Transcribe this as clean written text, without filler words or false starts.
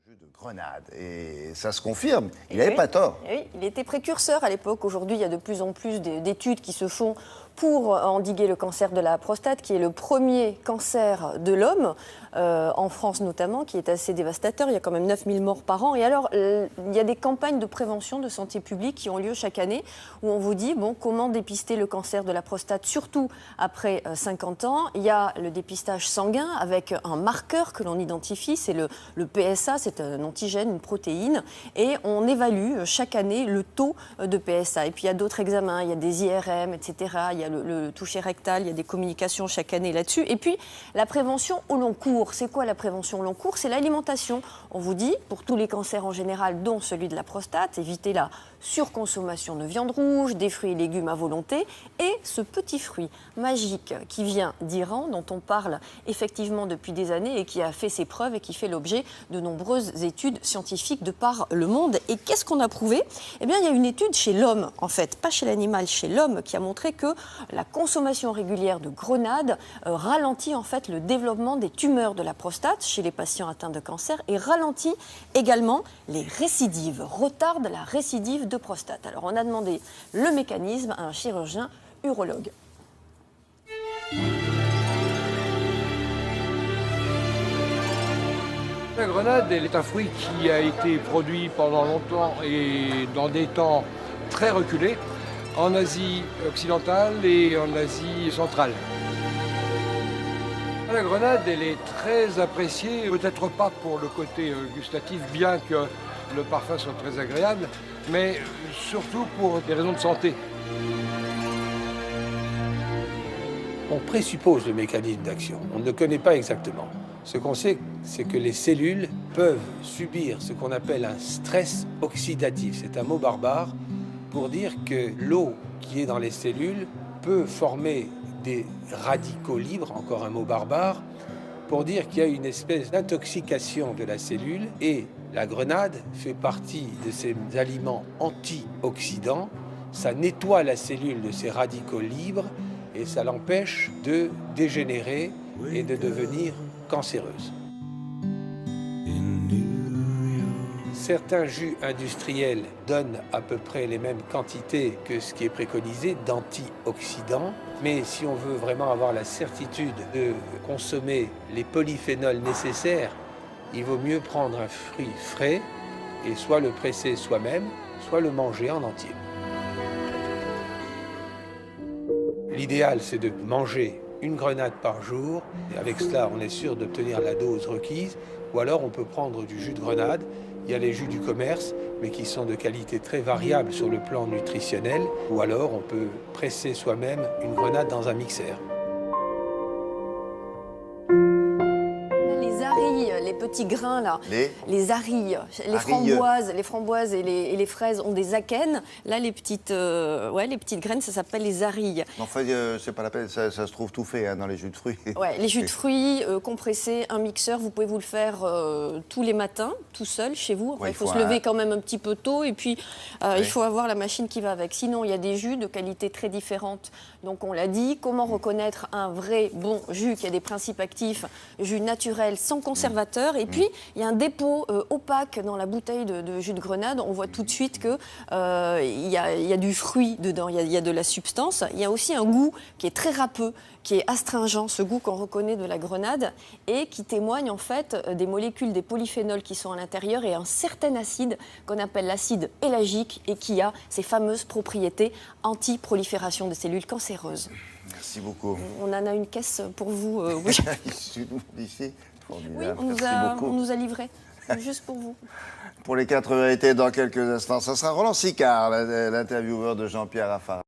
Jus de grenade. Et ça se confirme, il n'avait pas tort. Oui, il était précurseur à l'époque. Aujourd'hui, il y a de plus en plus d'études qui se font pour endiguer le cancer de la prostate, qui est le premier cancer de l'homme, en France notamment, qui est assez dévastateur. Il y a quand même 9000 morts par an. Et alors, il y a des campagnes de prévention de santé publique qui ont lieu chaque année, où on vous dit, bon, comment dépister le cancer de la prostate, surtout après 50 ans. Il y a le dépistage sanguin avec un marqueur que l'on identifie, c'est le PSA, c'est un antigène, une protéine, et on évalue chaque année le taux de PSA. Et puis il y a d'autres examens, il y a des IRM, etc. Il y a le toucher rectal, il y a des communications chaque année là-dessus. Et puis la prévention au long cours. C'est quoi la prévention au long cours? C'est l'alimentation. On vous dit, pour tous les cancers en général, dont celui de la prostate, évitez la surconsommation de viande rouge, des fruits et légumes à volonté, et ce petit fruit magique qui vient d'Iran, dont on parle effectivement depuis des années et qui a fait ses preuves et qui fait l'objet de nombreuses études scientifiques de par le monde. Et qu'est-ce qu'on a prouvé? Eh bien, il y a une étude chez l'homme, en fait, pas chez l'animal, chez l'homme, qui a montré que la consommation régulière de grenades ralentit en fait le développement des tumeurs de la prostate chez les patients atteints de cancer et ralentit également les récidives, retarde la récidive de prostate. Alors, on a demandé le mécanisme à un chirurgien urologue. La grenade, elle est un fruit qui a été produit pendant longtemps et dans des temps très reculés en Asie occidentale et en Asie centrale. La grenade, elle est très appréciée, peut-être pas pour le côté gustatif, bien que le parfum soit très agréable, mais surtout pour des raisons de santé. On présuppose le mécanisme d'action, on ne le connaît pas exactement. Ce qu'on sait, c'est que les cellules peuvent subir ce qu'on appelle un stress oxydatif. C'est un mot barbare pour dire que l'eau qui est dans les cellules peut former des radicaux libres, encore un mot barbare, pour dire qu'il y a une espèce d'intoxication de la cellule et la grenade fait partie de ces aliments antioxydants. Ça nettoie la cellule de ces radicaux libres et ça l'empêche de dégénérer et de devenir cancéreuse. Certains jus industriels donnent à peu près les mêmes quantités que ce qui est préconisé d'antioxydants, mais si on veut vraiment avoir la certitude de consommer les polyphénols nécessaires, il vaut mieux prendre un fruit frais et soit le presser soi-même, soit le manger en entier. L'idéal, c'est de manger une grenade par jour. Et avec cela, on est sûr d'obtenir la dose requise. Ou alors, on peut prendre du jus de grenade. Il y a les jus du commerce, mais qui sont de qualité très variable sur le plan nutritionnel. Ou alors, on peut presser soi-même une grenade dans un mixeur. Les petits grains là, les arilles, les framboises et les fraises ont des akènes. Là, les petites graines, ça s'appelle les arilles. Enfin, c'est pas la peine, ça se trouve tout fait dans les jus de fruits. Ouais, les jus de fruits compressés, un mixeur, vous pouvez vous le faire tous les matins, tout seul, chez vous. Après, il faut se lever quand même un petit peu tôt et puis il faut avoir la machine qui va avec. Sinon, il y a des jus de qualité très différente. Donc, on l'a dit, comment reconnaître un vrai bon jus qui a des principes actifs, jus naturel, sans conservateur. Et puis, il y a un dépôt opaque dans la bouteille de jus de grenade. On voit tout de suite qu'il y a du fruit dedans, il y a de la substance. Il y a aussi un goût qui est très râpeux, qui est astringent, ce goût qu'on reconnaît de la grenade et qui témoigne en fait des molécules, des polyphénols qui sont à l'intérieur et un certain acide qu'on appelle l'acide éllagique et qui a ces fameuses propriétés anti-prolifération des cellules cancéreuses. Merci beaucoup. On en a une caisse pour vous. Ici. Oui, on nous a livré, juste pour vous. Pour les 4 vérités, dans quelques instants, ça sera Roland Sicard, l'intervieweur de Jean-Pierre Raffarin.